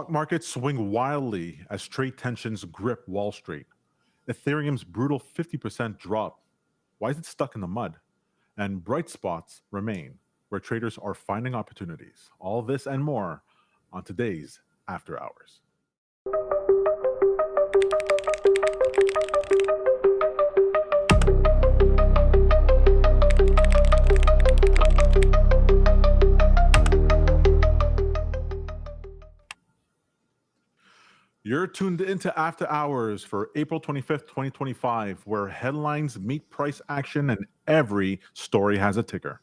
Stock markets swing wildly as trade tensions grip Wall Street. Ethereum's brutal 50% drop. Why is it stuck in the mud? And bright spots remain where traders are finding opportunities. All this and more on today's After Hours. You're tuned into After Hours for April 25th, 2025, where headlines meet price action and every story has a ticker.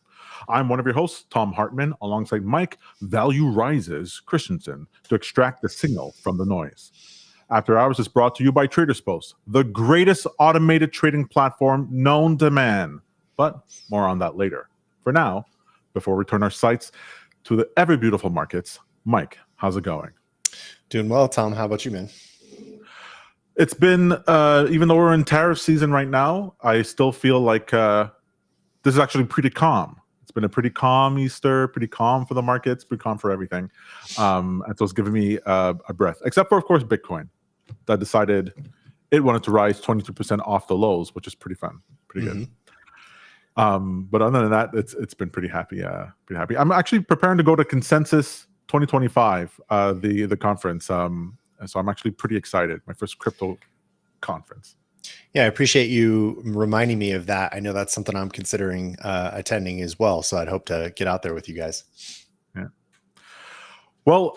I'm one of your hosts, Tom Hartman, alongside Mike Value Rises Christensen to extract the signal from the noise. After Hours is brought to you by Traders Post, the greatest automated trading platform known to man. But more on that later. For now, before we turn our sights to the ever beautiful markets, Mike, how's it going? Doing well, Tom. How about you, man? It's been, even though we're in tariff season right now, I still feel like this is actually pretty calm. It's been a pretty calm Easter, pretty calm for the markets, pretty calm for everything. And so it's giving me a breath, except for, of course, Bitcoin that decided it wanted to rise 22% off the lows, which is pretty fun, pretty good. But other than that, it's been pretty happy. Pretty happy. I'm actually preparing to go to Consensus 2025, the conference. So I'm actually pretty excited. My first crypto conference. Yeah, I appreciate you reminding me of that. I know that's something I'm considering attending as well. So I'd hope to get out there with you guys. Yeah. Well,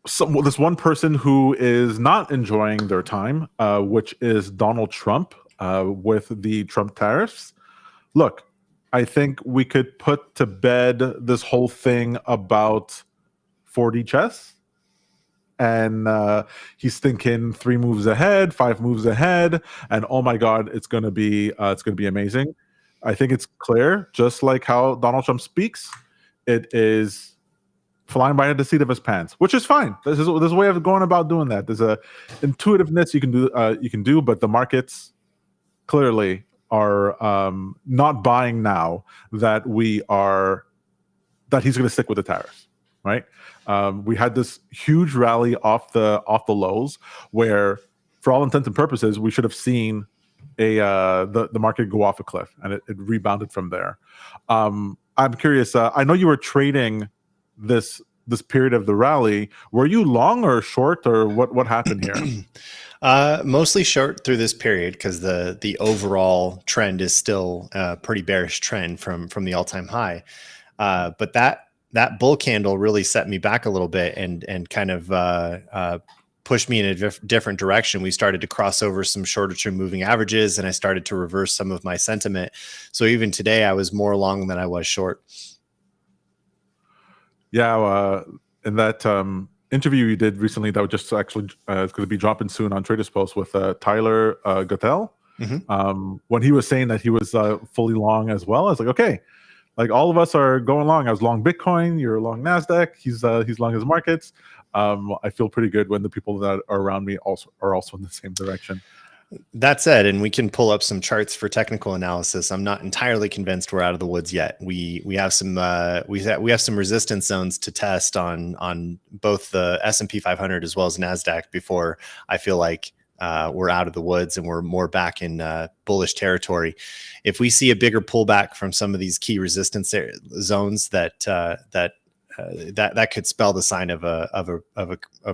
this one person who is not enjoying their time, which is Donald Trump with the Trump tariffs. Look, I think we could put to bed this whole thing about 4D chess. And he's thinking 3 moves ahead, 5 moves ahead, and oh my God, it's gonna be amazing. I think it's clear, just like how Donald Trump speaks, it is flying by the seat of his pants, which is fine. There's a way of going about doing that. There's a intuitiveness you can do, but the markets clearly are not buying now that he's going to stick with the tariffs, right? We had this huge rally off the lows, where, for all intents and purposes, we should have seen the market go off a cliff, and it rebounded from there. I'm curious. I know you were trading this period of the rally. Were you long or short, or what happened here? Mostly short through this period because the overall trend is still a pretty bearish trend from the all-time high. But that bull candle really set me back a little bit and kind of pushed me in a different direction. We started to cross over some shorter term moving averages, and I started to reverse some of my sentiment. So even today, I was more long than I was short. Yeah, in that interview you did recently that was just actually is going to be dropping soon on Traders Post with Tyler Gottel. When he was saying that he was fully long as well, I was like, okay, like all of us are going long. I was long Bitcoin, you're long NASDAQ, he's long his markets. I feel pretty good when the people that are around me are also in the same direction. That said, and we can pull up some charts for technical analysis, I'm not entirely convinced we're out of the woods yet. We have some we have some resistance zones to test on both the S&P 500 as well as NASDAQ before I feel like we're out of the woods and we're more back in bullish territory. If we see a bigger pullback from some of these key resistance zones, that could spell the sign of a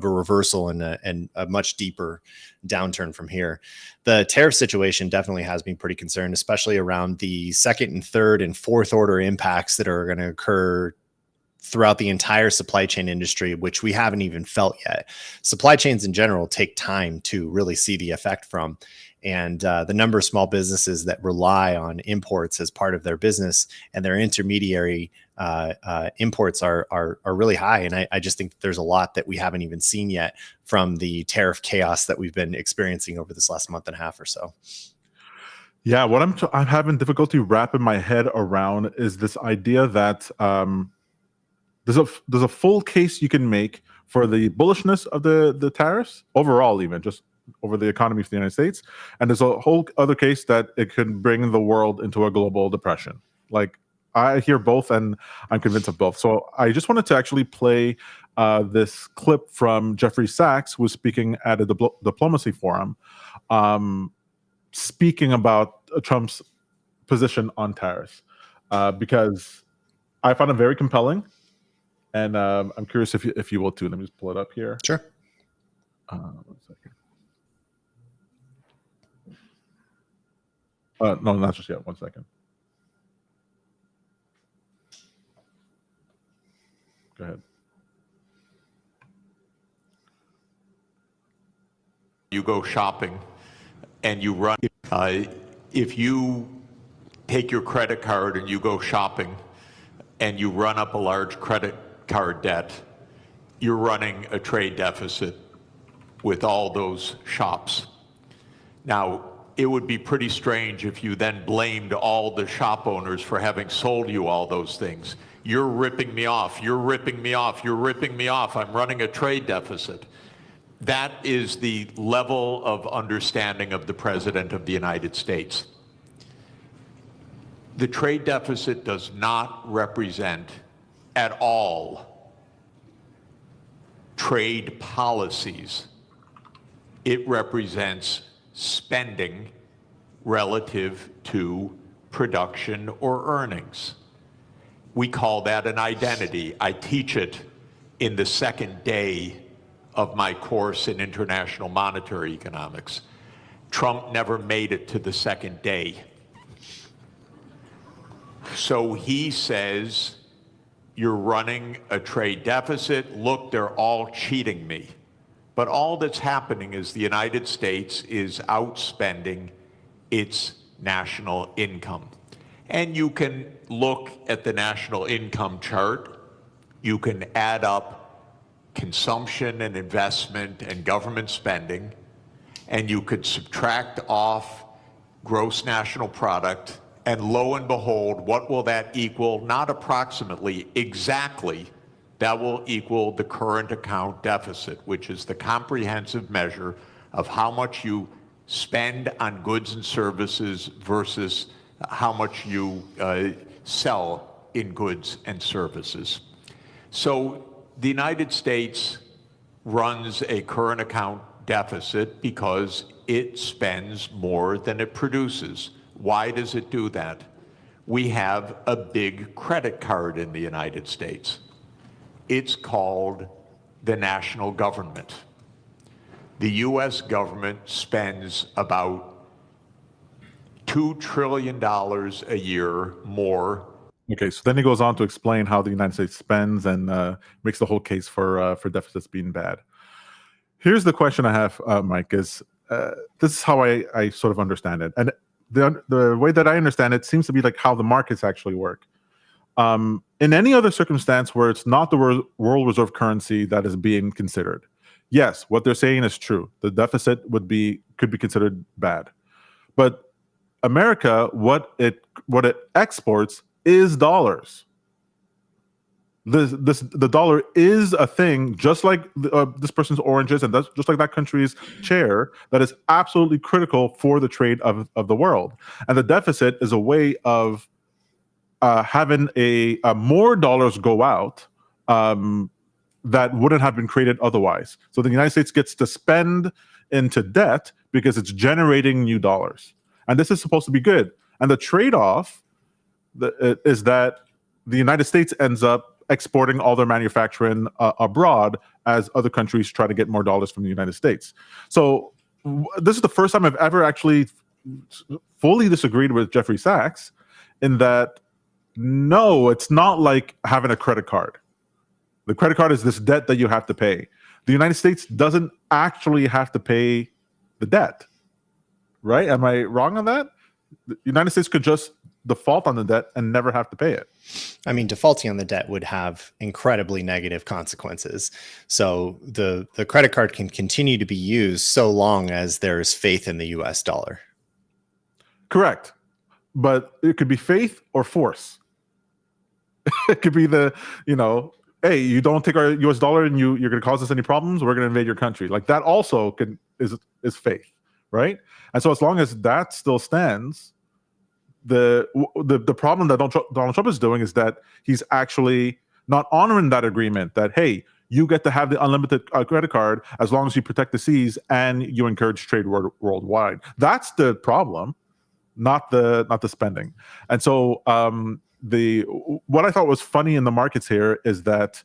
reversal and a much deeper downturn from here. The tariff situation definitely has me pretty concerned, especially around the second and third and fourth order impacts that are going to occur throughout the entire supply chain industry, which we haven't even felt yet. Supply chains in general take time to really see the effect from. And the number of small businesses that rely on imports as part of their business and their intermediary imports are really high. And I just think that there's a lot that we haven't even seen yet from the tariff chaos that we've been experiencing over this last month and a half or so. Yeah, what I'm having difficulty wrapping my head around is this idea that there's a full case you can make for the bullishness of the tariffs overall, even just over the economy of the United States. And there's a whole other case that it could bring the world into a global depression. Like, I hear both, and I'm convinced of both. So I just wanted to actually play this clip from Jeffrey Sachs, who was speaking at a diplomacy forum, speaking about Trump's position on tariffs, because I found it very compelling, and I'm curious if you will too. Let me just pull it up here. Sure. 1 second. No, not just yet. 1 second. Go ahead. You go shopping and you run. If you take your credit card and you go shopping and you run up a large credit card debt, you're running a trade deficit with all those shops. Now, it would be pretty strange if you then blamed all the shop owners for having sold you all those things. You're ripping me off, you're ripping me off, you're ripping me off, I'm running a trade deficit. That is the level of understanding of the President of the United States. The trade deficit does not represent at all trade policies. It represents spending relative to production or earnings. We call that an identity. I teach it in the second day of my course in international monetary economics. Trump never made it to the second day. So he says, you're running a trade deficit. Look, they're all cheating me. But all that's happening is the United States is outspending its national income. And you can look at the national income chart. You can add up consumption and investment and government spending, and you could subtract off gross national product, and lo and behold, what will that equal? Not approximately, exactly. That will equal the current account deficit, which is the comprehensive measure of how much you spend on goods and services versus how much you sell in goods and services. So the United States runs a current account deficit because it spends more than it produces. Why does it do that? We have a big credit card in the United States. It's called the national government. The US government spends about $2 trillion a year more. Okay, so then he goes on to explain how the United States spends and makes the whole case for deficits being bad. Here's the question I have, Mike, is this is how I sort of understand it. And the way that I understand it seems to be like how the markets actually work. In any other circumstance where it's not the world reserve currency that is being considered, yes, what they're saying is true. The deficit could be considered bad. But America, what it exports is dollars. The dollar is a thing, just like this person's oranges, and that's just like that country's chair, that is absolutely critical for the trade of the world. And the deficit is a way of having a more dollars go out that wouldn't have been created otherwise. So the United States gets to spend into debt because it's generating new dollars. And this is supposed to be good. And the trade-off is that the United States ends up exporting all their manufacturing abroad as other countries try to get more dollars from the United States. So this is the first time I've ever actually fully disagreed with Jeffrey Sachs in that, no, it's not like having a credit card. The credit card is this debt that you have to pay. The United States doesn't actually have to pay the debt, right? Am I wrong on that? The United States could just default on the debt and never have to pay it. I mean, defaulting on the debt would have incredibly negative consequences. So the credit card can continue to be used so long as there's faith in the US dollar. Correct. But it could be faith or force. It could be hey, you don't take our US dollar and you're going to cause us any problems, we're going to invade your country. Like that also is faith, right? And so as long as that still stands, the problem that Donald Trump is doing is that he's actually not honoring that agreement. That, hey, you get to have the unlimited credit card as long as you protect the seas and you encourage trade worldwide. That's the problem, not the spending. And so what I thought was funny in the markets here is that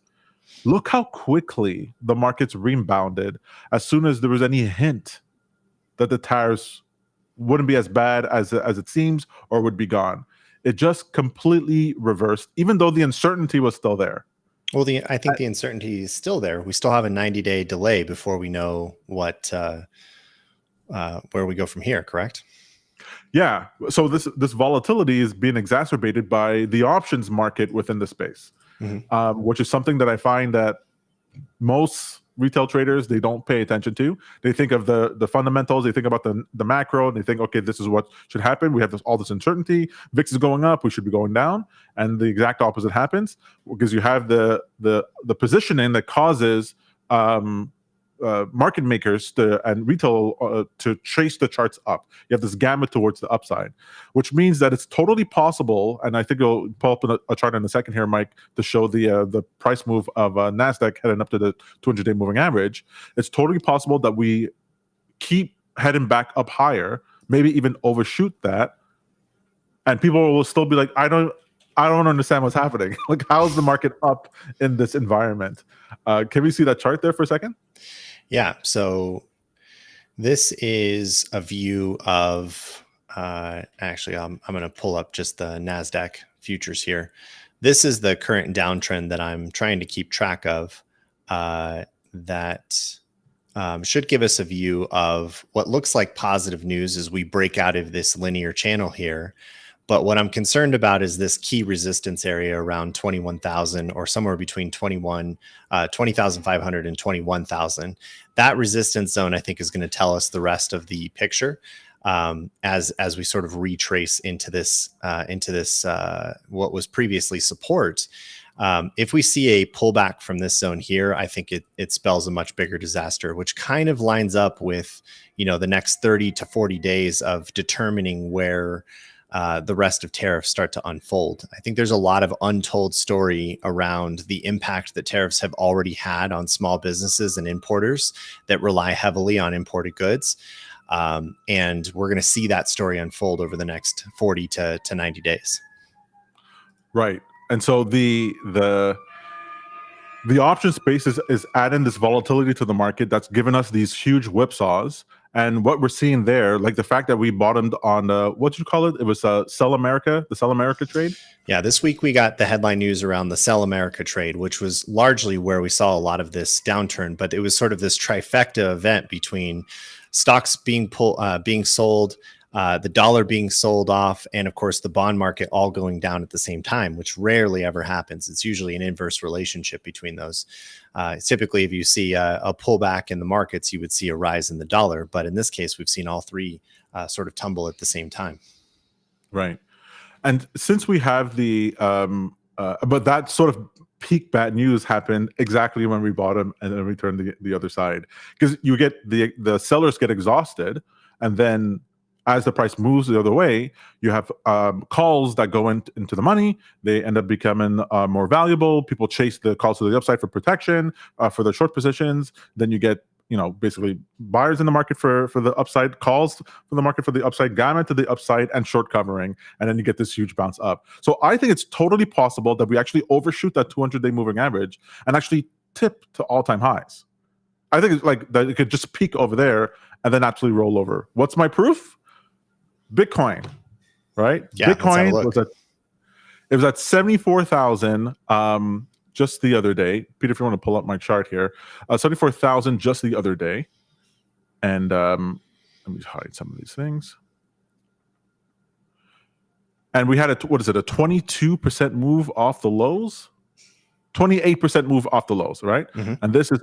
look how quickly the markets rebounded as soon as there was any hint that the tariffs wouldn't be as bad as it seems or would be gone. It just completely reversed, even though the uncertainty was still there. Well, I think the uncertainty is still there. We still have a 90-day delay before we know what where we go from here, correct? Yeah. So this volatility is being exacerbated by the options market within the space, which is something that I find that most retail traders, they don't pay attention to. They think of the fundamentals, they think about the macro, and they think, okay, this is what should happen. We have all this uncertainty. VIX is going up, we should be going down, and the exact opposite happens because you have the positioning that causes market makers and retail to chase the charts up. You have this gamut towards the upside, which means that it's totally possible. And I think you'll pull up a chart in a second here, Mike, to show the price move of Nasdaq heading up to the 200-day moving average. It's totally possible that we keep heading back up higher, maybe even overshoot that, and people will still be like, I don't understand what's happening. Like, how is the market up in this environment? Can we see that chart there for a second? Yeah, so this is a view of, actually, I'm going to pull up just the NASDAQ futures here. This is the current downtrend that I'm trying to keep track of that should give us a view of what looks like positive news as we break out of this linear channel here. But what I'm concerned about is this key resistance area around 21,000 or somewhere between 20,500 and 21,000. That resistance zone, I think, is going to tell us the rest of the picture as we sort of retrace into this what was previously support. If we see a pullback from this zone here, I think it spells a much bigger disaster, which kind of lines up with, the next 30 to 40 days of determining where the rest of tariffs start to unfold. I think there's a lot of untold story around the impact that tariffs have already had on small businesses and importers that rely heavily on imported goods. And we're going to see that story unfold over the next 40 to 90 days. Right. And so the option space is adding this volatility to the market that's given us these huge whipsaws. And what we're seeing there, like the fact that we bottomed on what you call it? It was Sell America, the Sell America trade. Yeah, this week we got the headline news around the Sell America trade, which was largely where we saw a lot of this downturn. But it was sort of this trifecta event between stocks being sold, the dollar being sold off, and of course the bond market all going down at the same time, which rarely ever happens. It's usually an inverse relationship between those. Typically, if you see a pullback in the markets, you would see a rise in the dollar. But in this case, we've seen all three sort of tumble at the same time. Right. And since we have but that sort of peak bad news happened exactly when we bottom and then we turn the other side, because you get the sellers get exhausted, and then as the price moves the other way, you have calls that go into the money. They end up becoming more valuable. People chase the calls to the upside for protection, for their short positions. Then you get, basically buyers in the market for the upside, calls from the market for the upside, gamma to the upside, and short covering. And then you get this huge bounce up. So I think it's totally possible that we actually overshoot that 200-day moving average and actually tip to all-time highs. I think it's like that it could just peak over there and then absolutely roll over. What's my proof? Bitcoin, right? Yeah, Bitcoin was at 74,000 just the other day. Peter, if you want to pull up my chart here, 74,000 just the other day. And let me hide some of these things. And we had a 22% move off the lows, 28% move off the lows, right? Mm-hmm. And this is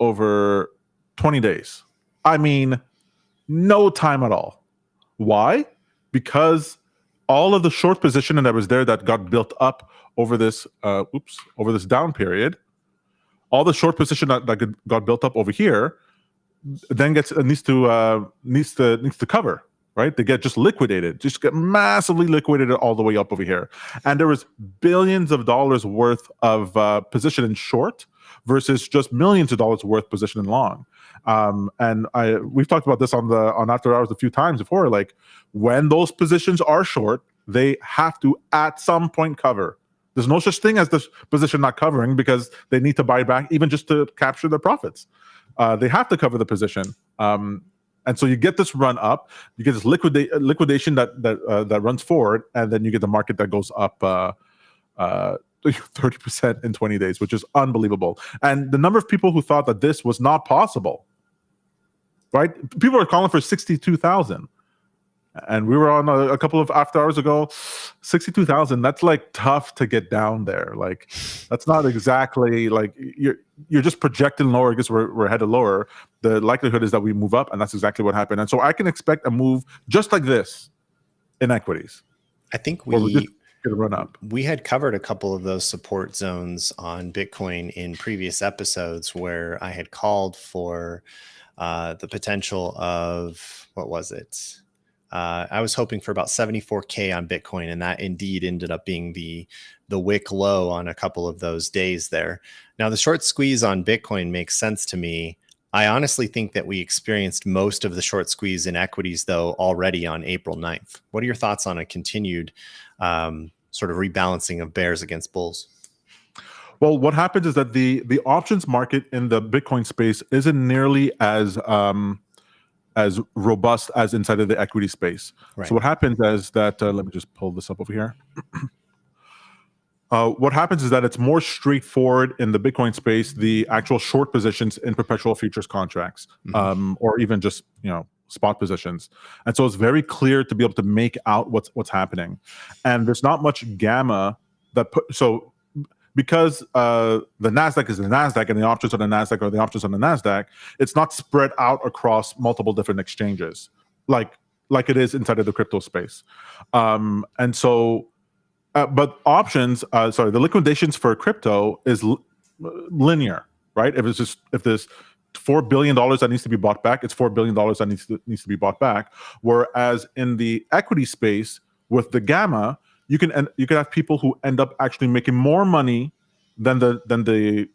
over 20 days. I mean, no time at all. Why? Because all of the short positioning that was there that got built up over this down period, all the short position that got built up over here, then needs to cover. right? They get just liquidated, just get massively liquidated all the way up over here. And there was billions of dollars worth of position in short versus just millions of dollars worth position in long. And we've talked about this on After Hours a few times before. Like, when those positions are short, they have to at some point cover. There's no such thing as this position not covering, because they need to buy back even just to capture their profits. They have to cover the position. And so you get this run up, you get this liquidation that runs forward, and then you get the market that goes up 30% in 20 days, which is unbelievable. And the number of people who thought that this was not possible, right? People are calling for 62,000. And we were on a couple of After Hours ago, 62,000. That's like tough to get down there. Like, that's not exactly like you're just projecting lower because we're headed lower. The likelihood is that we move up, and that's exactly what happened. And so I can expect a move just like this in equities. I think we just get a run up. We had covered a couple of those support zones on Bitcoin in previous episodes, where I had called for the potential of, what was it? I was hoping for about 74K on Bitcoin, and that indeed ended up being the wick low on a couple of those days there. Now, the short squeeze on Bitcoin makes sense to me. I honestly think that we experienced most of the short squeeze in equities, though, already on April 9th. What are your thoughts on a continued sort of rebalancing of bears against bulls? Well, what happens is that the options market in the Bitcoin space isn't nearly as robust as inside of the equity space. Right. So what happens is that, let me just pull this up over here. What happens is that it's more straightforward in the Bitcoin space, the actual short positions in perpetual futures contracts, or even just, spot positions. And so it's very clear to be able to make out what's happening. And there's not much gamma because the NASDAQ is the NASDAQ and the options on the NASDAQ are the options on the NASDAQ, it's not spread out across multiple different exchanges like it is inside of the crypto space. And so, but options, the liquidations for crypto is linear, right? If there's $4 billion that needs to be bought back, it's $4 billion that needs to be bought back. Whereas in the equity space with the gamma, you can have people who end up actually making more money than the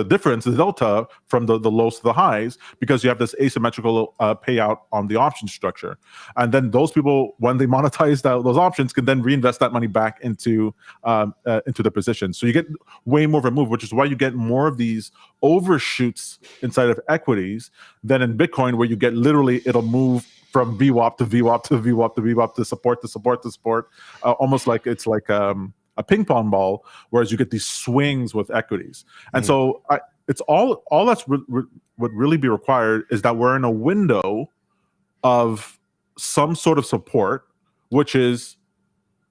difference, the delta from the lows to the highs, because you have this asymmetrical payout on the option structure. And then those people, when they monetize those options, can then reinvest that money back into the position. So you get way more of a move, which is why you get more of these overshoots inside of equities than in Bitcoin, where you get literally, it'll move from VWAP to VWAP to VWAP to VWAP to support to support to support, almost like it's like a ping pong ball, whereas you get these swings with equities. And so it's all that's would really be required is that we're in a window of some sort of support, which is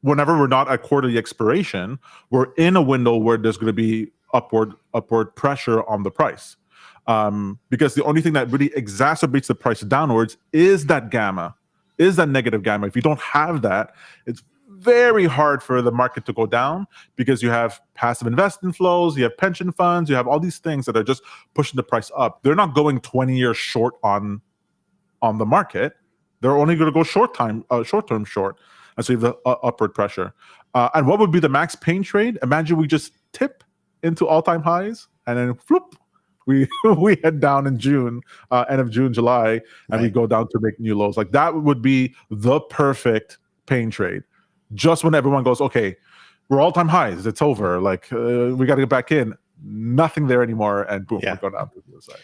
whenever we're not at quarterly expiration, we're in a window where there's going to be upward pressure on the price. Because the only thing that really exacerbates the price downwards is that gamma, is that negative gamma. If you don't have that, it's very hard for the market to go down, because you have passive investment flows, you have pension funds, you have all these things that are just pushing the price up. They're not going 20 years short on the market. They're only going to go short-term short. And so you have the upward pressure. And what would be the max pain trade? Imagine we just tip into all-time highs and then floop, we head down in June, end of June, July, and we go down to make new lows. Like, that would be the perfect pain trade. Just when everyone goes, okay, we're all-time highs, it's over, like we got to get back in. Nothing there anymore, and boom, we're going down to the other side.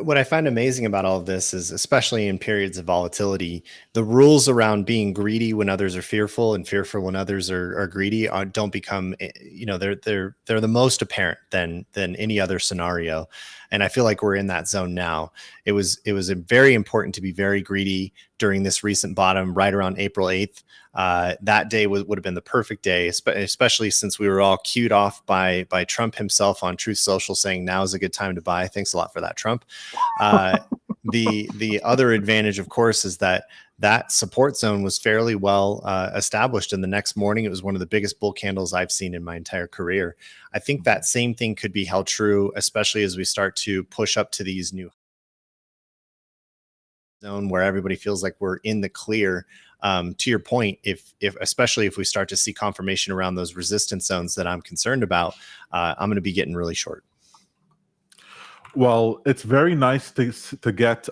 What I find amazing about all of this is, especially in periods of volatility, the rules around being greedy when others are fearful and fearful when others are greedy don't become, they're the most apparent than any other scenario. And I feel like we're in that zone now. It was very important to be very greedy during this recent bottom right around April 8th. That day would have been the perfect day, especially since we were all cued off by Trump himself on Truth Social saying now is a good time to buy. Thanks a lot for that, Trump. The other advantage, of course, is that support zone was fairly well established. And the next morning, it was one of the biggest bull candles I've seen in my entire career. I think that same thing could be held true, especially as we start to push up to these new zone where everybody feels like we're in the clear. To your point, if especially if we start to see confirmation around those resistance zones that I'm concerned about, I'm going to be getting really short. Well, it's very nice to get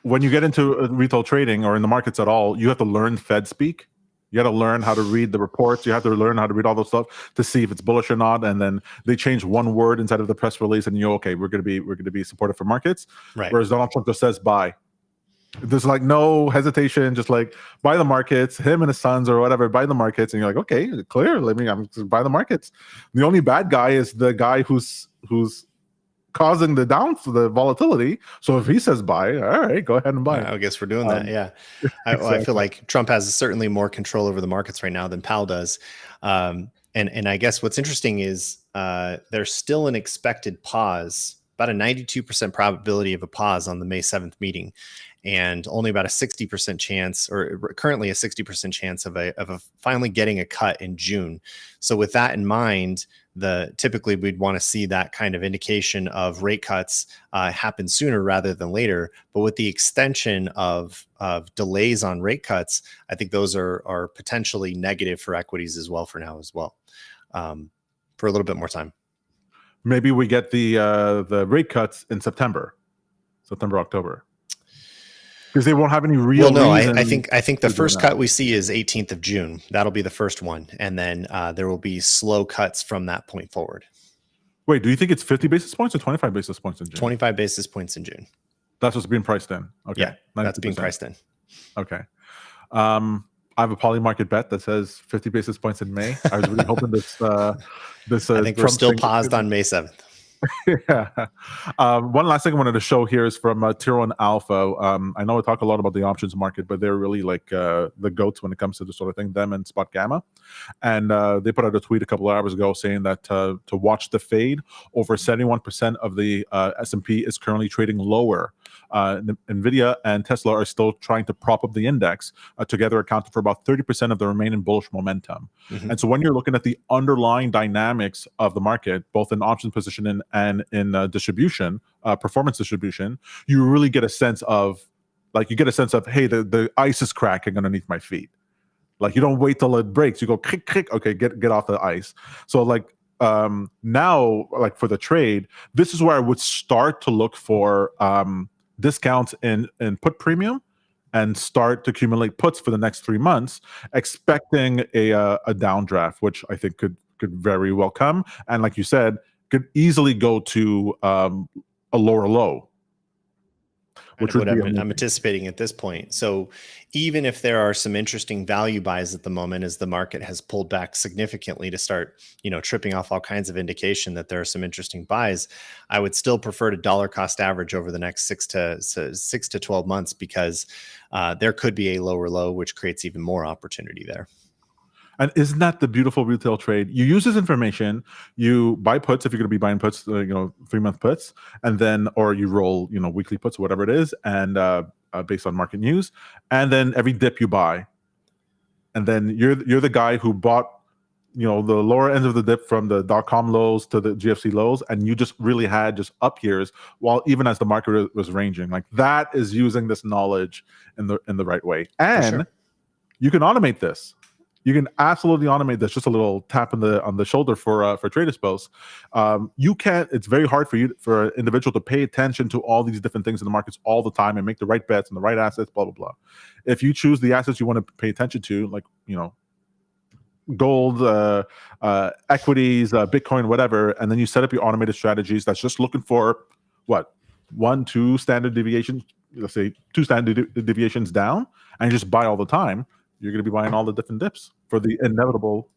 when you get into retail trading or in the markets at all, you have to learn Fed speak. You got to learn how to read the reports. You have to learn how to read all those stuff to see if it's bullish or not. And then they change one word inside of the press release, and okay, we're going to be supportive for markets. Right. Whereas Donald Trump just says buy. There's like no hesitation, just like buy the markets. Him and his sons or whatever buy the markets, and you're like, okay, clear. I'm just buy the markets. The only bad guy is the guy who's causing the volatility. So if he says buy, all right, go ahead and buy. I guess we're doing that. Yeah. I feel like Trump has certainly more control over the markets right now than Powell does. And I guess what's interesting is there's still an expected pause, about a 92% probability of a pause on the May 7th meeting, and only about a 60% chance, or currently a 60% chance of a finally getting a cut in June. So with that in mind, typically we'd want to see that kind of indication of rate cuts happen sooner rather than later. But with the extension of delays on rate cuts, I think those are potentially negative for equities as well for now as well, for a little bit more time. Maybe we get the rate cuts in September, October. Because they won't have any real. Well, no, I think the first cut we see is 18th of June. That'll be the first one, and then there will be slow cuts from that point forward. Wait, do you think it's 50 basis points or 25 basis points in June? 25 basis points in June. That's what's being priced in. Okay, yeah, 90%. That's being priced in. Okay, I have a poly market bet that says 50 basis points in May. I was really hoping this. I think we're still paused on May 7th. Yeah. One last thing I wanted to show here is from Tier 1 Alpha. I know I talk a lot about the options market, but they're really like the goats when it comes to this sort of thing, them and Spot Gamma. And they put out a tweet a couple of hours ago saying that to watch the fade, over 71% of the S&P is currently trading lower. NVIDIA and Tesla are still trying to prop up the index, together accounting for about 30% of the remaining bullish momentum. Mm-hmm. And so when you're looking at the underlying dynamics of the market, both in options positioning and in distribution, performance distribution, you really get a sense of, hey, the ice is cracking underneath my feet. Like, you don't wait till it breaks. You go, click, click, okay, get off the ice. So now, like for the trade, this is where I would start to look for discounts in put premium and start to accumulate puts for the next 3 months, expecting a downdraft, which I think could very well come. And like you said, could easily go to a lower low. Which would I'm anticipating at this point. So even if there are some interesting value buys at the moment, as the market has pulled back significantly to start, tripping off all kinds of indication that there are some interesting buys, I would still prefer to dollar cost average over the next 6 to 12 months, because there could be a lower low, which creates even more opportunity there. And isn't that the beautiful retail trade? You use this information, you buy puts if you're going to be buying puts, 3-month puts, and then, or you roll, weekly puts, whatever it is, and based on market news, and then every dip you buy, and then you're the guy who bought, the lower end of the dip from the .com lows to the GFC lows, and you just really had just up years, while even as the market was ranging. Like, that is using this knowledge in the right way, and you can automate this. You can absolutely automate this. Just a little tap on the shoulder for Traders Post. You can't. It's very hard for an individual to pay attention to all these different things in the markets all the time and make the right bets and the right assets. Blah blah blah. If you choose the assets you want to pay attention to, like gold, equities, Bitcoin, whatever, and then you set up your automated strategies that's just looking for 1-2 standard deviations. Let's say 2 standard deviations down, and you just buy all the time. You're going to be buying all the different dips for the inevitable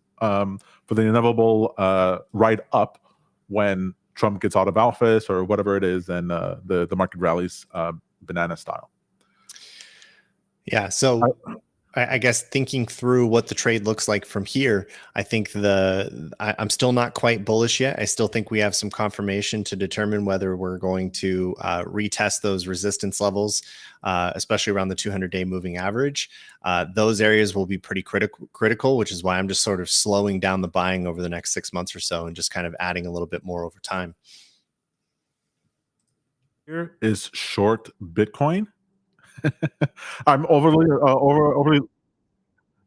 ride up when Trump gets out of office or whatever it is, and the market rallies banana style. Yeah. So I guess thinking through what the trade looks like from here, I think I'm still not quite bullish yet. I still think we have some confirmation to determine whether we're going to retest those resistance levels, especially around the 200-day moving average. Those areas will be pretty critical, which is why I'm just sort of slowing down the buying over the next 6 months or so and just kind of adding a little bit more over time. here is short Bitcoin. I'm overly.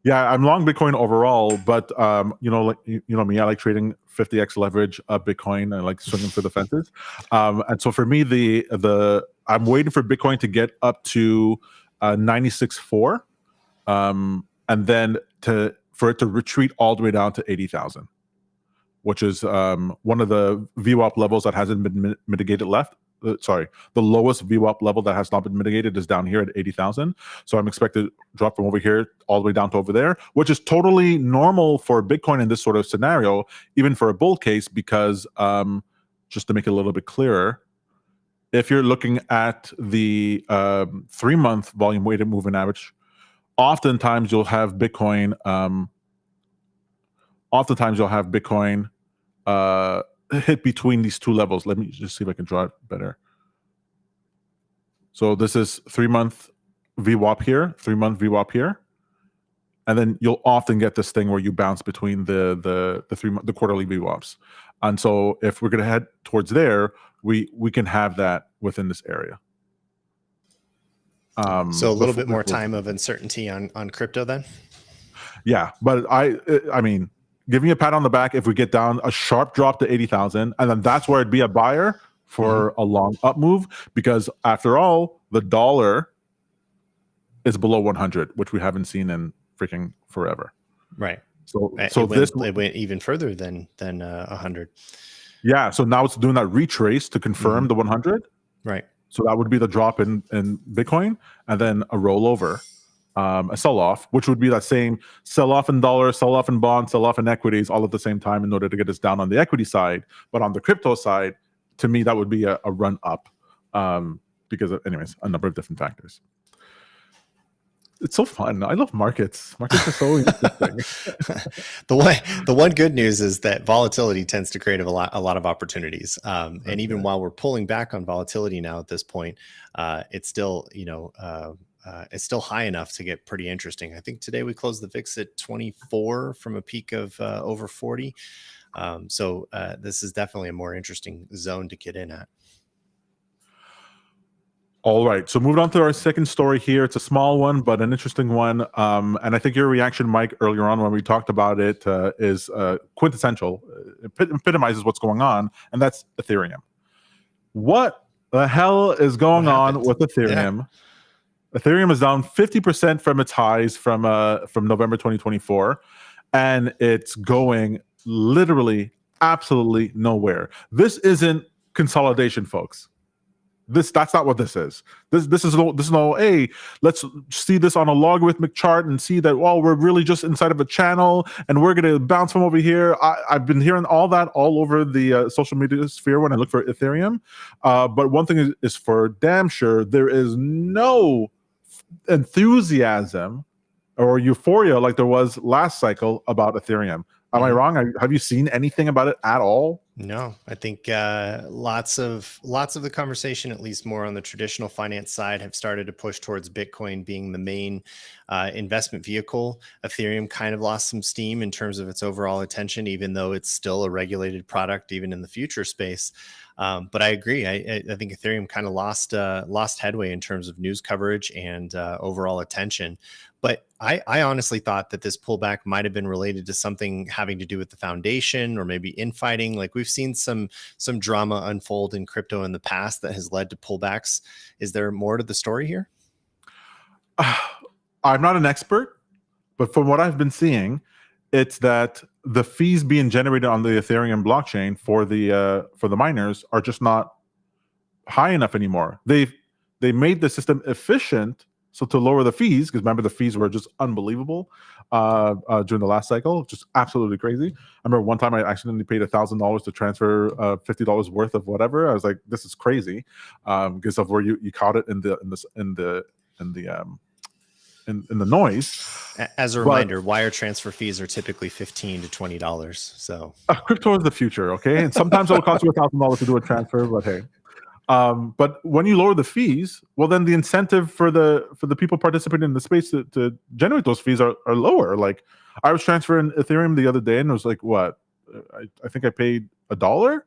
Yeah, I'm long Bitcoin overall, but like you know me, I like trading 50x leverage of Bitcoin. I like swinging for the fences, and so for me, the I'm waiting for Bitcoin to get up to 96.4, and then for it to retreat all the way down to 80,000, which is one of the VWAP levels that hasn't been mitigated left. The lowest VWAP level that has not been mitigated is down here at 80,000. So I'm expected to drop from over here all the way down to over there, which is totally normal for Bitcoin in this sort of scenario, even for a bull case, because just to make it a little bit clearer, if you're looking at the 3-month volume weighted moving average, oftentimes you'll have Bitcoin hit between these two levels. Let me just see if I can draw it better. So this is 3-month VWAP here, 3-month VWAP here, and then you'll often get this thing where you bounce between the quarterly VWAPs. And so if we're going to head towards there, we can have that within this area. So a little bit more time of uncertainty on crypto then. Yeah, but I mean, give me a pat on the back if we get down a sharp drop to 80,000, and then that's where I'd be a buyer for a long up move, because after all, the dollar is below 100, which we haven't seen in freaking forever. Right. So it went even further than 100. Yeah. So now it's doing that retrace to confirm the 100. Right. So that would be the drop in Bitcoin, and then a rollover. A sell-off, which would be that same sell-off in dollars, sell-off in bonds, sell-off in equities, all at the same time in order to get us down on the equity side. But on the crypto side, to me, that would be a run up, because of, anyways, a number of different factors. It's so fun. I love markets. Markets are so interesting. The one good news is that volatility tends to create a lot of opportunities. And even while we're pulling back on volatility now at this point, it's still, it's still high enough to get pretty interesting. I think today we closed the VIX at 24 from a peak of over 40. So this is definitely a more interesting zone to get in at. All right. So moving on to our second story here. It's a small one, but an interesting one. And I think your reaction, Mike, earlier on when we talked about it, is quintessential. It epitomizes what's going on, and that's Ethereum. What the hell is going on with Ethereum? Yeah. Ethereum is down 50% from its highs from November 2024, and it's going literally absolutely nowhere. This isn't consolidation, folks. That's not what this is. This is no, hey, let's see this on a logarithmic chart and see that, well, we're really just inside of a channel and we're going to bounce from over here. I've been hearing all that all over the social media sphere when I look for Ethereum. But one thing is for damn sure, there is no enthusiasm or euphoria like there was last cycle about Ethereum. Am I wrong? Have you seen anything about it at all? No, I think lots of the conversation, at least more on the traditional finance side, have started to push towards Bitcoin being the main investment vehicle. Ethereum kind of lost some steam in terms of its overall attention, even though it's still a regulated product, even in the future space. But I agree. I think Ethereum kind of lost headway in terms of news coverage and overall attention. But I honestly thought that this pullback might have been related to something having to do with the foundation or maybe infighting. Like we've seen some drama unfold in crypto in the past that has led to pullbacks. Is there more to the story here? I'm not an expert, but from what I've been seeing, it's that the fees being generated on the Ethereum blockchain for the miners are just not high enough anymore. They made the system efficient, so to lower the fees, because remember the fees were just unbelievable during the last cycle, just absolutely crazy. I remember one time I accidentally paid $1,000 to transfer $50 worth of whatever. I was like, this is crazy, because of where you caught it in the noise. As a reminder, wire transfer fees are typically $15 to $20. So crypto is the future, okay? And sometimes it'll cost you $1,000 to do a transfer, but hey. But when you lower the fees, well, then the incentive for the people participating in the space to generate those fees are lower. Like I was transferring Ethereum the other day, and it was like, what? I think I paid $1.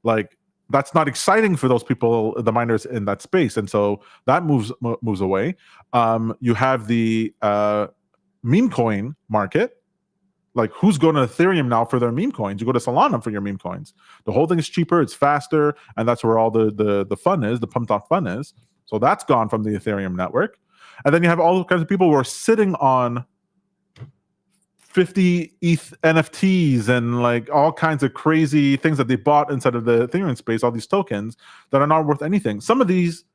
Like that's not exciting for those people, the miners in that space, and so that moves away. You have the meme coin market. Like, who's going to Ethereum now for their meme coins? You go to Solana for your meme coins. The whole thing is cheaper, it's faster, and that's where all the fun is, the pumped up fun is. So that's gone from the Ethereum network. And then you have all kinds of people who are sitting on 50 ETH NFTs and like all kinds of crazy things that they bought inside of the Ethereum space, all these tokens that are not worth anything. Some of these,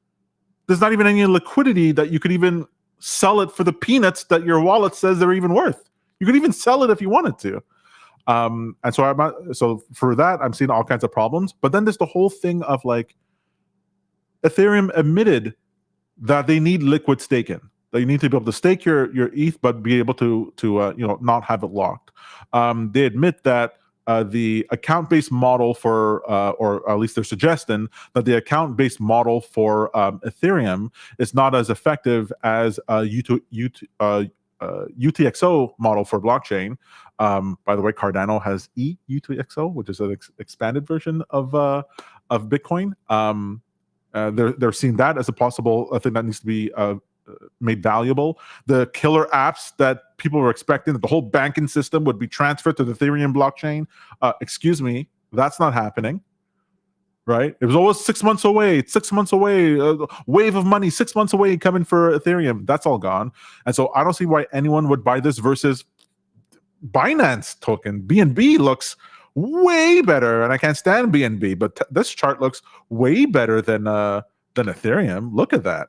there's not even any liquidity that you could even sell it for the peanuts that your wallet says they're even worth. You could even sell it if you wanted to. And so for that, I'm seeing all kinds of problems. But then there's the whole thing of like, Ethereum admitted that they need liquid staking. That you need to be able to stake your ETH, but be able to not have it locked. They admit that the account-based model for, or at least they're suggesting that the account-based model for Ethereum is not as effective as UTXO model for blockchain. By the way, Cardano has UTXO, which is an expanded version of Bitcoin. They're seeing that as a possible thing that needs to be made valuable. The killer apps that people were expecting, that the whole banking system would be transferred to the Ethereum blockchain. Excuse me, that's not happening. Right? It was always 6 months away. 6 months away. Wave of money 6 months away coming for Ethereum. That's all gone. And so I don't see why anyone would buy this versus Binance token. BNB looks way better, and I can't stand BNB, but this chart looks way better than Ethereum. Look at that.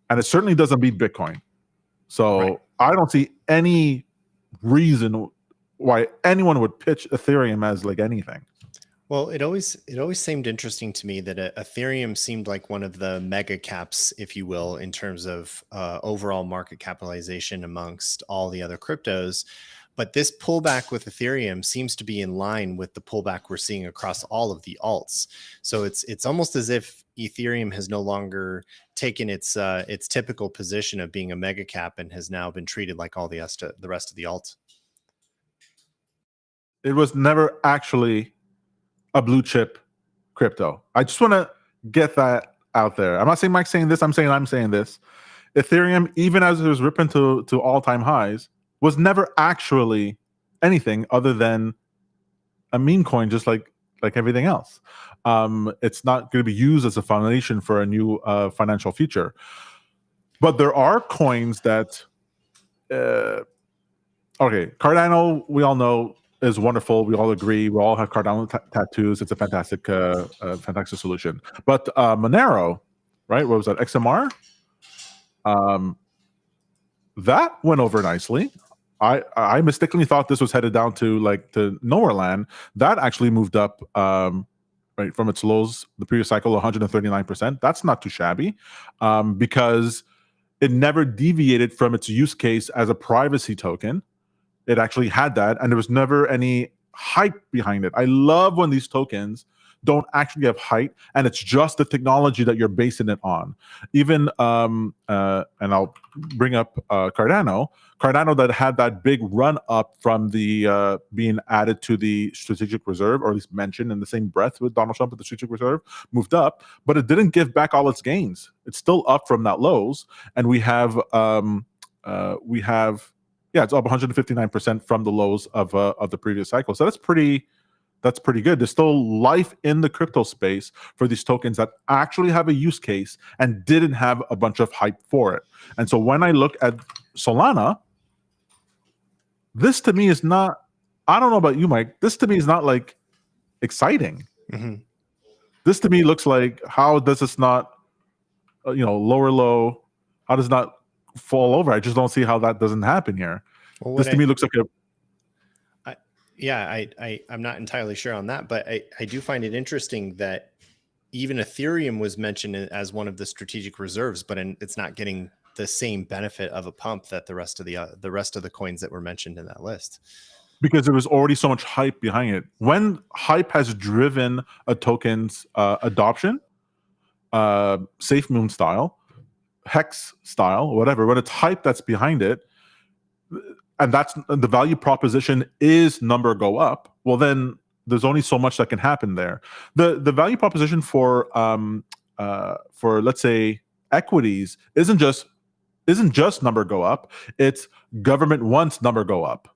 And it certainly doesn't beat Bitcoin. So right. I don't see any reason why anyone would pitch Ethereum as like anything. Well, it always seemed interesting to me that Ethereum seemed like one of the mega caps, if you will, in terms of overall market capitalization amongst all the other cryptos. But this pullback with Ethereum seems to be in line with the pullback we're seeing across all of the alts. So it's almost as if Ethereum has no longer taken its typical position of being a mega cap and has now been treated like all the rest of the alts. It was never actually a blue chip crypto. I just want to get that out there. I'm not saying Mike's saying this. I'm saying this. Ethereum, even as it was ripping to all-time highs, was never actually anything other than a meme coin, just like everything else. It's not going to be used as a foundation for a new financial future. But there are coins that, okay, Cardano, we all know, is wonderful. We all agree. We all have Cardano tattoos. It's a fantastic solution. But Monero, right? What was that? XMR? That went over nicely. I mistakenly thought this was headed down to nowhere land. That actually moved up right from its lows the previous cycle, 139%. That's not too shabby, because it never deviated from its use case as a privacy token. It actually had that, and there was never any hype behind it. I love when these tokens don't actually have hype, and it's just the technology that you're basing it on. Even, and I'll bring up Cardano that had that big run up from the being added to the strategic reserve, or at least mentioned in the same breath with Donald Trump at the strategic reserve, moved up, but it didn't give back all its gains. It's still up from that lows, and we have it's up 159% from the lows of the previous cycle. So that's pretty good. There's still life in the crypto space for these tokens that actually have a use case and didn't have a bunch of hype for it. And so when I look at Solana, this to me is not, I don't know about you, Mike, this to me is not like exciting. Mm-hmm. This to me looks like, how does this not, lower low, how does it not fall over? I just don't see how that doesn't happen here. Well, this to me looks like I'm not entirely sure on that, but I do find it interesting that even Ethereum was mentioned as one of the strategic reserves, but it's not getting the same benefit of a pump that the rest of the coins that were mentioned in that list. Because there was already so much hype behind it. When hype has driven a token's adoption, Safe Moon style, Hex style, whatever, when it's hype that's behind it, and that's the value proposition is number go up, well, then there's only so much that can happen there. The value proposition for let's say equities isn't just number go up. It's government wants number go up.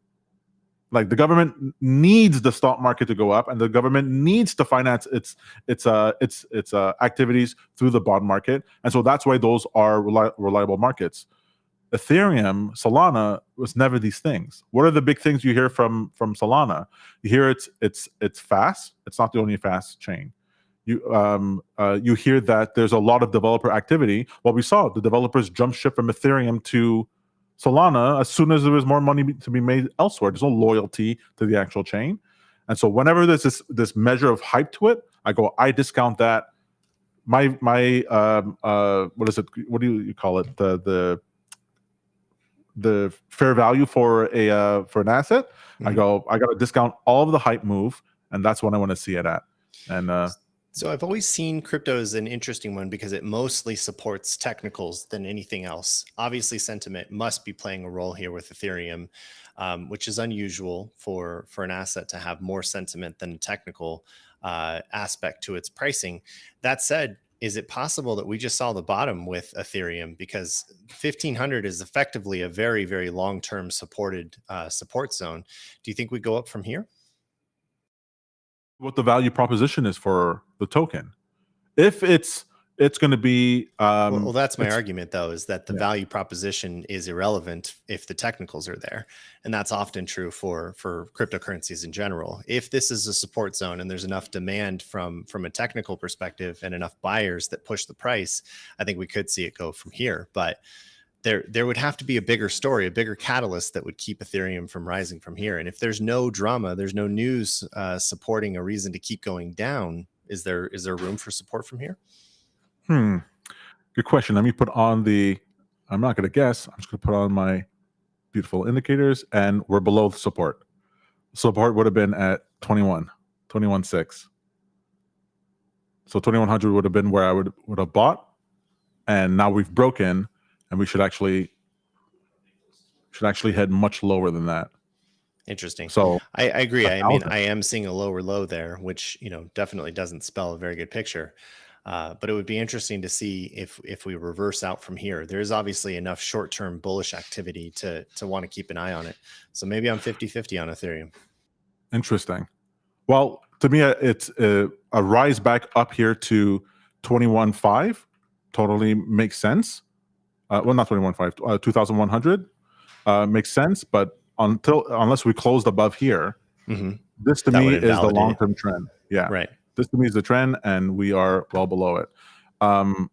Like the government needs the stock market to go up, and the government needs to finance its activities through the bond market, and so that's why those are reliable markets. Ethereum, Solana was never these things. What are the big things you hear from Solana? You hear it's fast. It's not the only fast chain. You hear that there's a lot of developer activity. Well, we saw the developers jump ship from Ethereum to Solana as soon as there was more money to be made elsewhere. There's no loyalty to the actual chain, and so whenever there's this measure of hype to it, I discount that. My what is it? What do you call it? The fair value for an asset. Mm-hmm. I got to discount all of the hype move, and that's when I want to see it at. And so I've always seen crypto as an interesting one because it mostly supports technicals than anything else. Obviously, sentiment must be playing a role here with Ethereum, which is unusual for an asset to have more sentiment than a technical aspect to its pricing. That said, is it possible that we just saw the bottom with Ethereum, because 1500 is effectively a very, very long-term supported support zone? Do you think we go up from here? What the value proposition is for the token? If it's going to be well, that's my argument, though, is that the value proposition is irrelevant if the technicals are there, and that's often true for cryptocurrencies in general. If this is a support zone and there's enough demand from a technical perspective and enough buyers that push the price, I think we could see it go from here. But there would have to be a bigger story, a bigger catalyst that would keep Ethereum from rising from here. And if there's no drama, there's no news supporting a reason to keep going down, is there room for support from here? Good question. Let me put on I'm not going to guess. I'm just going to put on my beautiful indicators, and we're below the support. Support would have been at 21.6. So 2100 would have been where I would have bought, and now we've broken, and we should actually head much lower than that. Interesting. So I agree. I mean, I am seeing a lower low there, which definitely doesn't spell a very good picture. But it would be interesting to see if we reverse out from here. There's obviously enough short-term bullish activity to want to keep an eye on it. So maybe I'm 50-50 on Ethereum. Interesting. Well, to me, it's a rise back up here to 21.5 totally makes sense. Well, not 21.5, 2,100 makes sense. But unless we closed above here, this to me is the long-term trend. Yeah, right. This to me is the trend, and we are well below it. But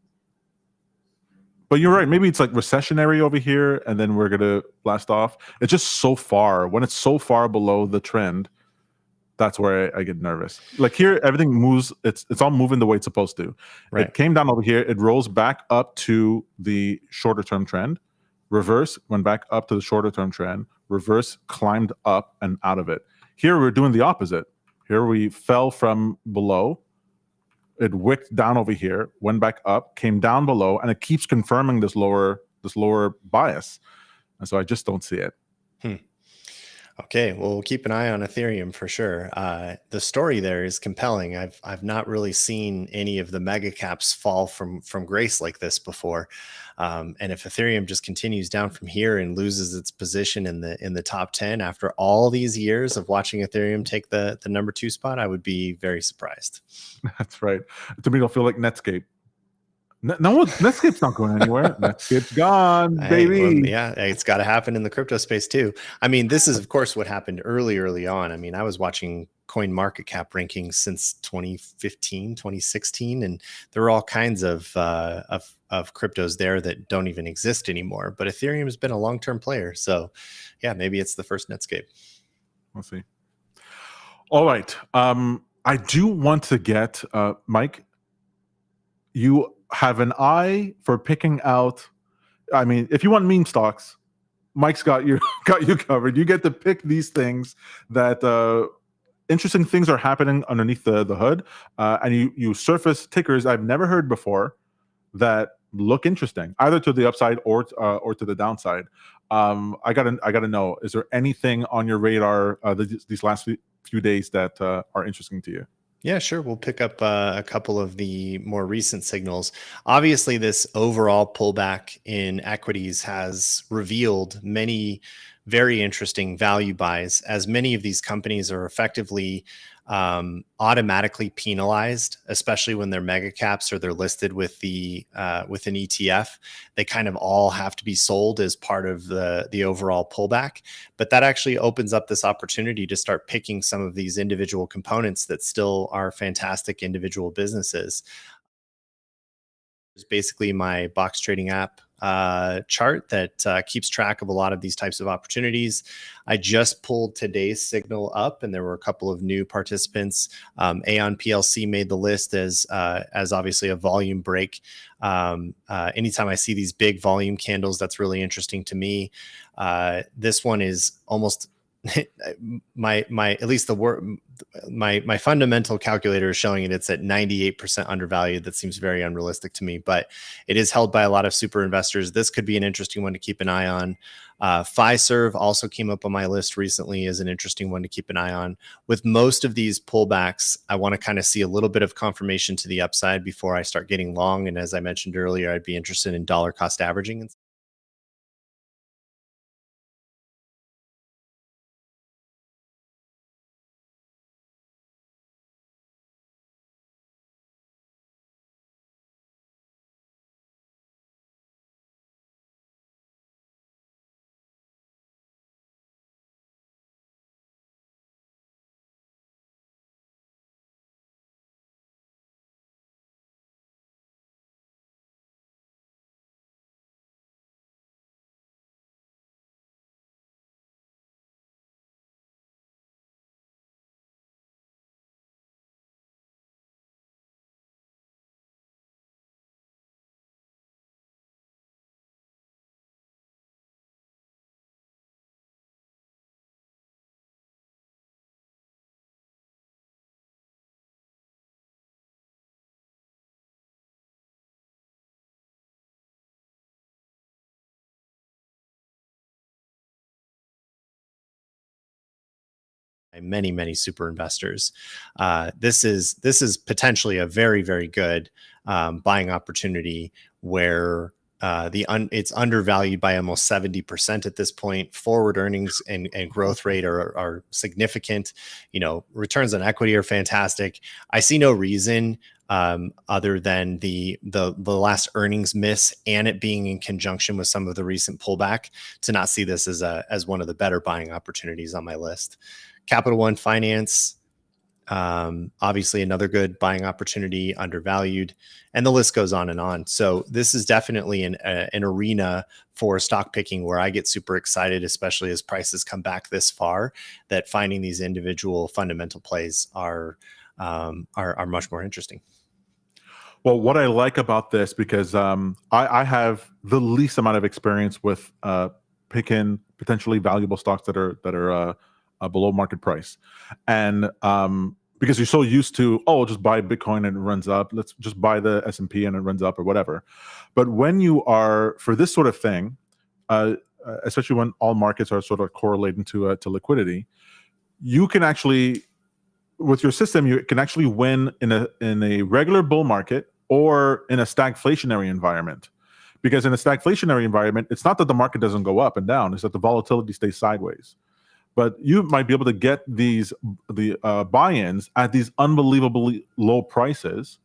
you're right. Maybe it's like recessionary over here, and then we're gonna blast off. It's just so far. When it's so far below the trend, that's where I get nervous. Like here, everything moves. It's all moving the way it's supposed to. Right. It came down over here. It rolls back up to the shorter term trend. Reverse, went back up to the shorter term trend. Reverse, climbed up and out of it. Here we're doing the opposite. Here we fell from below. It wicked down over here, went back up, came down below, and it keeps confirming this lower bias. And so I just don't see it. Okay, well, we'll keep an eye on Ethereum for sure. The story there is compelling. I've not really seen any of the mega caps fall from grace like this before. And if Ethereum just continues down from here and loses its position in the top 10 after all these years of watching Ethereum take the number 2 spot, I would be very surprised. That's right. To me, it'll feel like Netscape. No, Netscape's not going anywhere. Netscape's gone, baby. Well, yeah, it's got to happen in the crypto space too. I mean, this is, of course, what happened early on. I mean, I was watching coin market cap rankings since 2015, 2016, and there are all kinds of cryptos there that don't even exist anymore. But Ethereum has been a long-term player. So, yeah, maybe it's the first Netscape. We'll see. All right. I do want to get, Mike, you have an eye for picking out. I mean, if you want meme stocks, Mike's got you covered. You get to pick these things that interesting things are happening underneath the hood, and you surface tickers I've never heard before that look interesting, either to the upside or to the downside. I gotta know, is there anything on your radar these last few days that are interesting to you. Yeah, sure. We'll pick up a couple of the more recent signals. Obviously, this overall pullback in equities has revealed many very interesting value buys, as many of these companies are effectively automatically penalized, especially when they're mega caps or they're listed with with an ETF. They kind of all have to be sold as part of the overall pullback. But that actually opens up this opportunity to start picking some of these individual components that still are fantastic individual businesses. It's basically my box trading app chart that keeps track of a lot of these types of opportunities. I just pulled today's signal up, and there were a couple of new participants. Aon PLC made the list as obviously a volume break. Anytime I see these big volume candles, that's really interesting to me. This one is almost my at least my fundamental calculator is showing it's at 98% undervalued. That seems very unrealistic to me, but it is held by a lot of super investors. This could be an interesting one to keep an eye on. Fiserv also came up on my list recently as an interesting one to keep an eye on. With most of these pullbacks, I want to kind of see a little bit of confirmation to the upside before I start getting long. And as I mentioned earlier, I'd be interested in dollar cost averaging. Many super investors. This is potentially a very, very good buying opportunity where it's undervalued by almost 70% at this point. Forward earnings and growth rate are significant. Returns on equity are fantastic. I see no reason other than the last earnings miss and it being in conjunction with some of the recent pullback to not see this as one of the better buying opportunities on my list. Capital One Finance, obviously another good buying opportunity, undervalued, and the list goes on and on. So this is definitely an arena for stock picking where I get super excited, especially as prices come back this far, that finding these individual fundamental plays are much more interesting. Well, what I like about this, because I have the least amount of experience with picking potentially valuable stocks that are below market price, and because you're so used to, just buy Bitcoin and it runs up, let's just buy the S&P and it runs up or whatever. But when you are for this sort of thing, especially when all markets are sort of correlating to liquidity, you can actually, with your system, you can actually win in a regular bull market or in a stagflationary environment. Because in a stagflationary environment, it's not that the market doesn't go up and down; it's that the volatility stays sideways. But you might be able to get the buy-ins at these unbelievably low prices,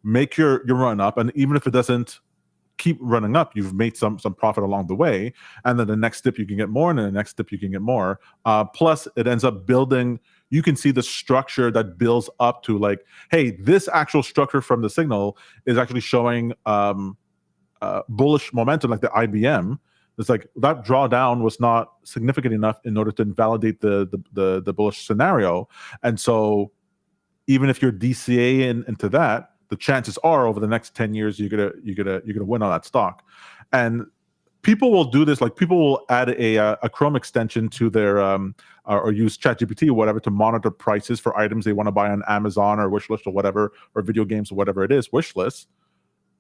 make your run up, and even if it doesn't keep running up, you've made some profit along the way, and then the next dip you can get more, and then the next dip you can get more. Plus, it ends up building. You can see the structure that builds up to like, hey, this actual structure from the signal is actually showing bullish momentum, like the IBM. It's like that drawdown was not significant enough in order to invalidate the bullish scenario, and so even if you're DCA into that, the chances are over the next 10 years you're gonna win on that stock. And people will do this, like people will add a Chrome extension to their or use ChatGPT or whatever to monitor prices for items they want to buy on Amazon or wishlist or whatever, or video games or whatever it is, wishlist,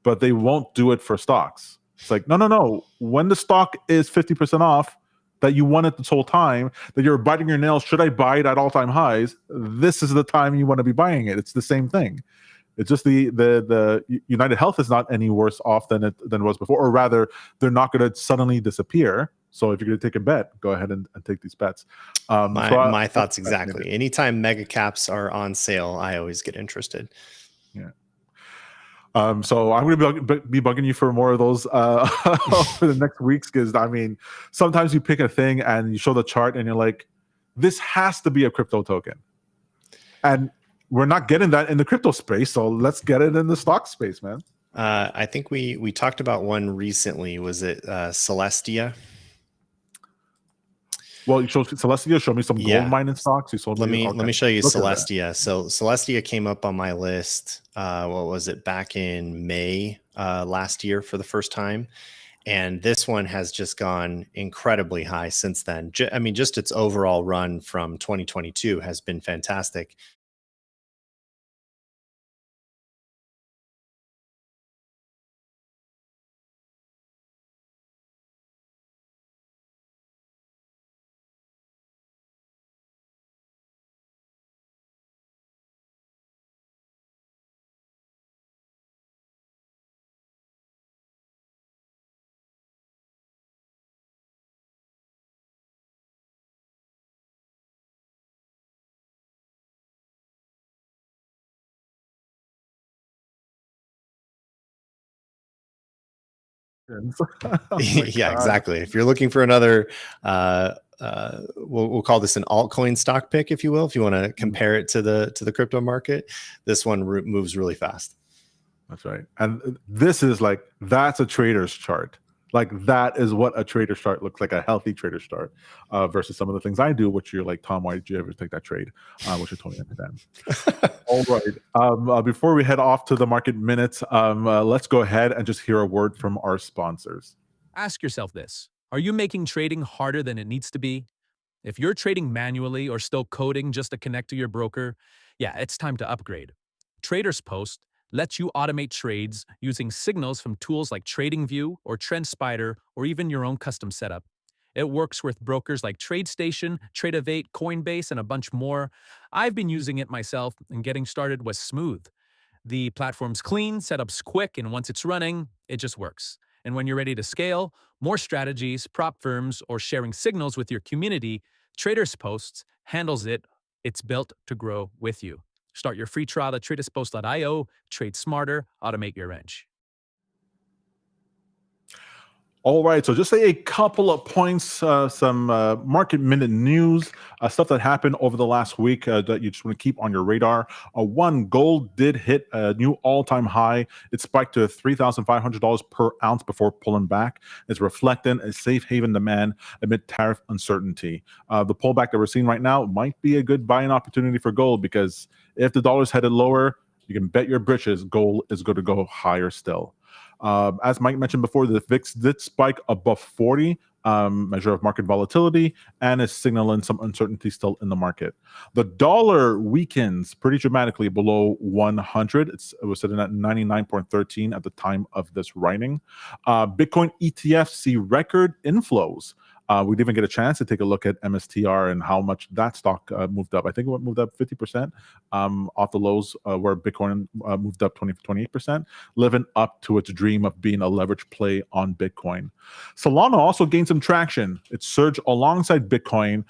but they won't do it for stocks. It's like, no. When the stock is 50% off, that you wanted this whole time, that you're biting your nails. Should I buy it at all-time highs? This is the time you want to be buying it. It's the same thing. It's just the United Health is not any worse off than it was before, or rather, they're not going to suddenly disappear. So if you're going to take a bet, go ahead and take these bets. My thoughts exactly. Anytime mega caps are on sale, I always get interested. Yeah. So I'm going to be bugging you for more of those for the next weeks, because I mean, sometimes you pick a thing and you show the chart and you're like, this has to be a crypto token, and we're not getting that in the crypto space. So let's get it in the stock space, man. I think we talked about one recently. Was it Celestia? Well, you showed Celestia. Show me some gold mining stocks. You sold. Let me show you Celestia. So Celestia came up on my list. What was it, back in May last year for the first time, and this one has just gone incredibly high since then. I mean, just its overall run from 2022 has been fantastic. Yeah, exactly. If you're looking for another, we'll call this an altcoin stock pick, if you will. If you want to compare it to the crypto market, this one moves really fast. That's right. And this is like, that's a trader's chart. Like, that is what a trader's chart looks like, a healthy trader's chart, versus some of the things I do, which you're like, Tom, why did you ever take that trade? Which I totally understand. All right. Before we head off to the market minutes, let's go ahead and just hear a word from our sponsors. Ask yourself this: are you making trading harder than it needs to be? If you're trading manually or still coding just to connect to your broker, yeah, it's time to upgrade. Traders Post lets you automate trades using signals from tools like TradingView or TrendSpider, or even your own custom setup. It works with brokers like TradeStation, Tradeovate, Coinbase, and a bunch more. I've been using it myself, and getting started was smooth. The platform's clean, setup's quick, and once it's running, it just works. And when you're ready to scale, more strategies, prop firms, or sharing signals with your community, Traders Posts handles it. It's built to grow with you. Start your free trial at traderspost.io. Trade smarter, automate your edge. All right, so just say a couple of points, some market minute news, stuff that happened over the last week that you just want to keep on your radar. One, gold did hit a new all-time high. It spiked to $3,500 per ounce before pulling back. It's reflecting a safe haven demand amid tariff uncertainty. The pullback that we're seeing right now might be a good buying opportunity for gold, because if the dollar's headed lower, you can bet your britches gold is going to go higher still. As Mike mentioned before, the VIX did spike above 40, measure of market volatility, and is signaling some uncertainty still in the market. The dollar weakens pretty dramatically below 100. It was sitting at 99.13 at the time of this writing. Bitcoin ETFs see record inflows. We didn't even get a chance to take a look at MSTR and how much that stock moved up. I think it moved up 50% off the lows, where Bitcoin moved up 28%, living up to its dream of being a leverage play on Bitcoin. Solana also gained some traction. It surged alongside Bitcoin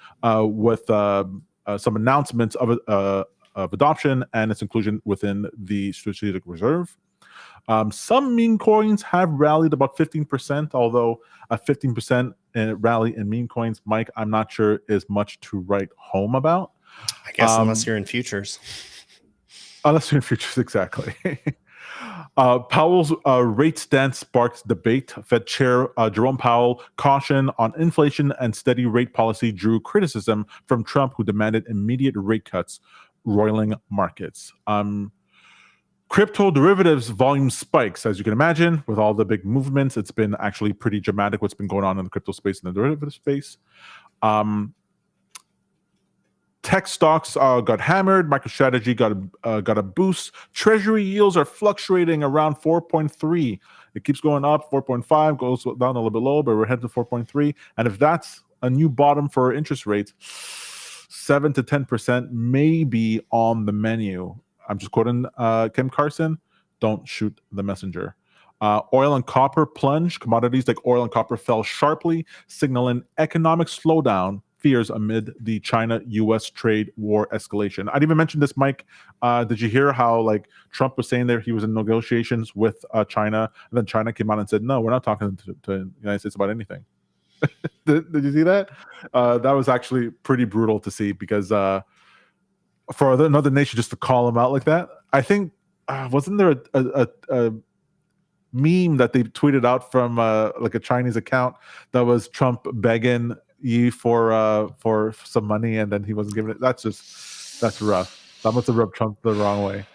with some announcements of adoption and its inclusion within the strategic reserve. Some meme coins have rallied about 15%, although a 15% rally in meme coins, Mike, I'm not sure is much to write home about. I guess unless you're in futures. Unless you're in futures, exactly. Powell's rate stance sparked debate. Fed Chair Jerome Powell caution on inflation and steady rate policy drew criticism from Trump, who demanded immediate rate cuts, roiling markets. Crypto derivatives volume spikes. As you can imagine, with all the big movements, it's been actually pretty dramatic what's been going on in the crypto space and the derivative space. Tech stocks got hammered. MicroStrategy got a boost. Treasury yields are fluctuating around 4.3. It keeps going up, 4.5, goes down a little bit low, but we're heading to 4.3. And if that's a new bottom for interest rates. 7 to 10% may be on the menu. I'm just quoting Kim Carson. Don't shoot the messenger. Oil and copper plunged. Commodities like oil and copper fell sharply, signaling economic slowdown fears amid the China-U.S. trade war escalation. I didn't even mention this, Mike. Did you hear how like Trump was saying there he was in negotiations with China, and then China came out and said, no, we're not talking to the United States about anything. did you see that? That was actually pretty brutal to see because for another nation just to call him out like that, I think, wasn't there a meme that they tweeted out from like a Chinese account that was Trump begging Yi for some money and then he wasn't giving it? That's rough. That must have rubbed Trump the wrong way.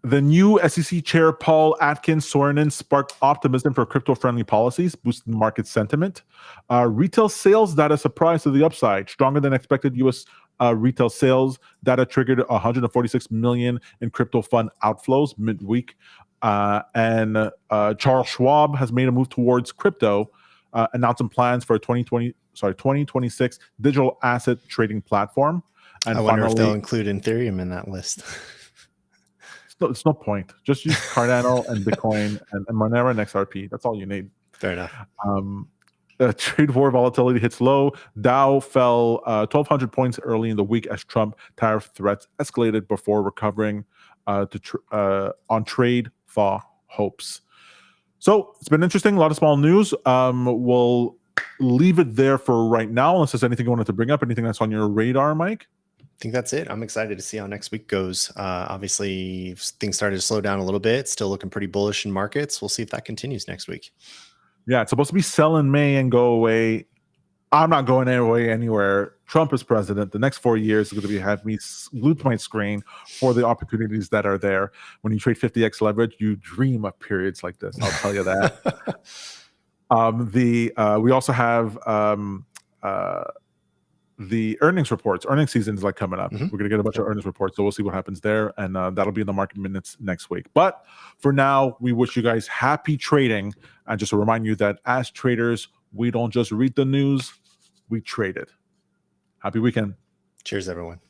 The new SEC chair Paul Atkins sworn in sparked optimism for crypto-friendly policies, boosting market sentiment. Retail sales data surprised to the upside, stronger than expected. U.S. Retail sales data triggered 146 million in crypto fund outflows midweek, and Charles Schwab has made a move towards crypto, announcing plans for a 2026 digital asset trading platform. And I wonder if they'll include Ethereum in that list. It's no point. Just use Cardano and Bitcoin and Monero and XRP. That's all you need. Fair enough. Trade war volatility hits low. Dow fell 1,200 points early in the week as Trump tariff threats escalated before recovering on trade thaw hopes. So it's been interesting. A lot of small news. We'll leave it there for right now, unless there's anything you wanted to bring up, anything that's on your radar, Mike. I think that's it. I'm excited to see how next week goes. Obviously, things started to slow down a little bit. Still looking pretty bullish in markets. We'll see if that continues next week. Yeah, it's supposed to be sell in May and go away. I'm not going away anywhere. Trump is president. The next 4 years is going to be have me glued to my screen for the opportunities that are there. When you trade 50x leverage, you dream of periods like this. I'll tell you that. We also have the earnings reports. Earnings season is like coming up. We're going to get a bunch of earnings reports, so we'll see what happens there, and that'll be in the market minutes next week. But for now, we wish you guys happy trading, and just to remind you that as traders, we don't just read the news, we trade it. Happy weekend. Cheers, everyone.